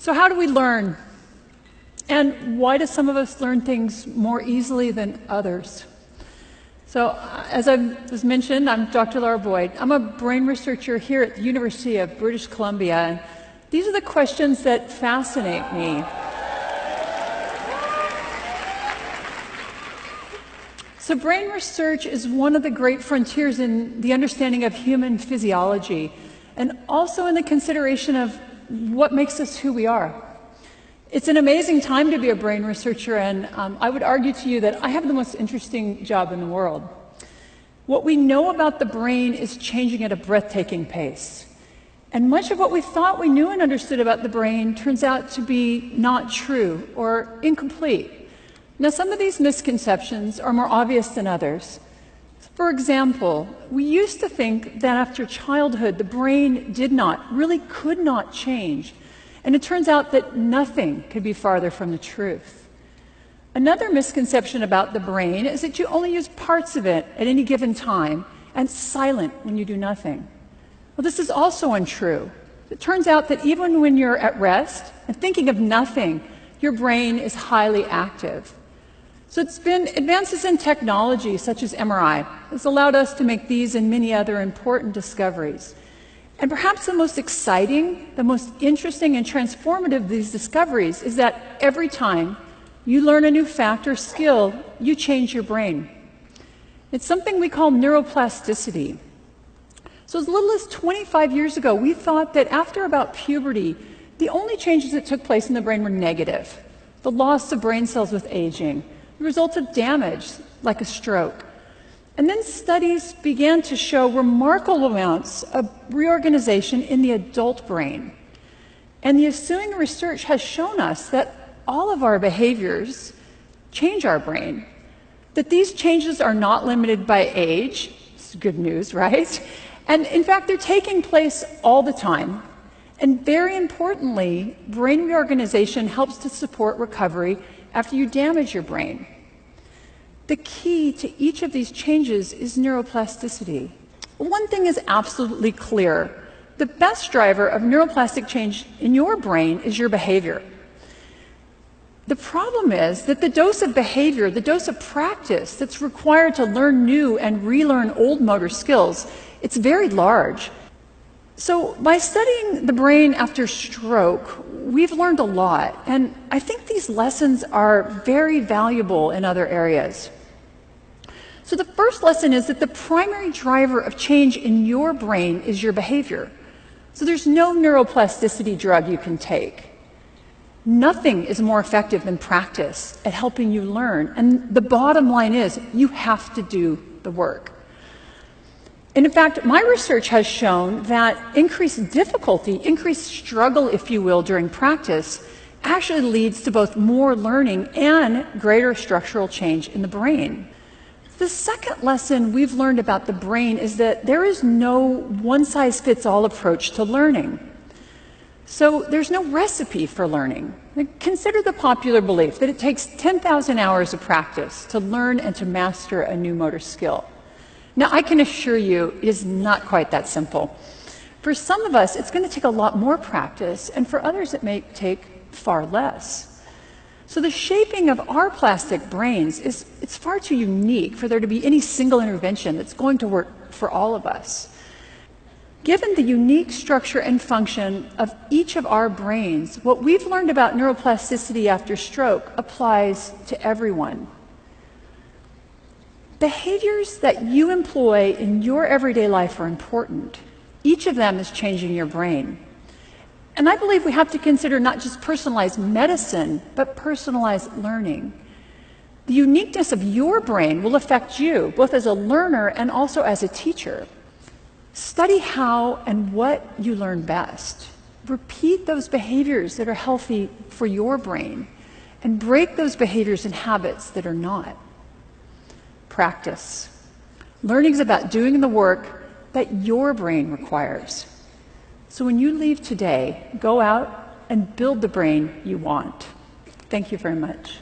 So how do we learn? And why do some of us learn things more easily than others? So as I was mentioned, I'm Dr. Laura Boyd. I'm a brain researcher here at the University of British Columbia. And these are the questions that fascinate me. So brain research is one of the great frontiers in the understanding of human physiology, and also in the consideration of what makes us who we are. It's an amazing time to be a brain researcher, and I would argue to you that I have the most interesting job in the world. What we know about the brain is changing at a breathtaking pace. And much of what we thought we knew and understood about the brain turns out to be not true or incomplete. Now, some of these misconceptions are more obvious than others. For example, we used to think that after childhood, the brain really could not change. And it turns out that nothing could be farther from the truth. Another misconception about the brain is that you only use parts of it at any given time and it's silent when you do nothing. Well, this is also untrue. It turns out that even when you're at rest and thinking of nothing, your brain is highly active. So it's been advances in technology, such as MRI, has allowed us to make these and many other important discoveries. And perhaps the most exciting, the most interesting and transformative of these discoveries is that every time you learn a new fact or skill, you change your brain. It's something we call neuroplasticity. So as little as 25 years ago, we thought that after about puberty, the only changes that took place in the brain were negative. The loss of brain cells with aging, the result of damage, like a stroke. And then studies began to show remarkable amounts of reorganization in the adult brain. And the ensuing research has shown us that all of our behaviors change our brain, that these changes are not limited by age. It's good news, right? And in fact, they're taking place all the time. And very importantly, brain reorganization helps to support recovery after you damage your brain. The key to each of these changes is neuroplasticity. One thing is absolutely clear. The best driver of neuroplastic change in your brain is your behavior. The problem is that the dose of behavior, the dose of practice that's required to learn new and relearn old motor skills, it's very large. So by studying the brain after stroke, we've learned a lot, and I think these lessons are very valuable in other areas. So the first lesson is that the primary driver of change in your brain is your behavior. So there's no neuroplasticity drug you can take. Nothing is more effective than practice at helping you learn, and the bottom line is you have to do the work. And in fact, my research has shown that increased difficulty, increased struggle, if you will, during practice actually leads to both more learning and greater structural change in the brain. The second lesson we've learned about the brain is that there is no one-size-fits-all approach to learning. So there's no recipe for learning. Consider the popular belief that it takes 10,000 hours of practice to learn and to master a new motor skill. Now, I can assure you it is not quite that simple. For some of us, it's going to take a lot more practice, and for others, it may take far less. So the shaping of our plastic brains it's far too unique for there to be any single intervention that's going to work for all of us. Given the unique structure and function of each of our brains, what we've learned about neuroplasticity after stroke applies to everyone. Behaviors that you employ in your everyday life are important. Each of them is changing your brain. And I believe we have to consider not just personalized medicine, but personalized learning. The uniqueness of your brain will affect you, both as a learner and also as a teacher. Study how and what you learn best. Repeat those behaviors that are healthy for your brain, and break those behaviors and habits that are not. Practice. Learning is about doing the work that your brain requires. So when you leave today, go out and build the brain you want. Thank you very much.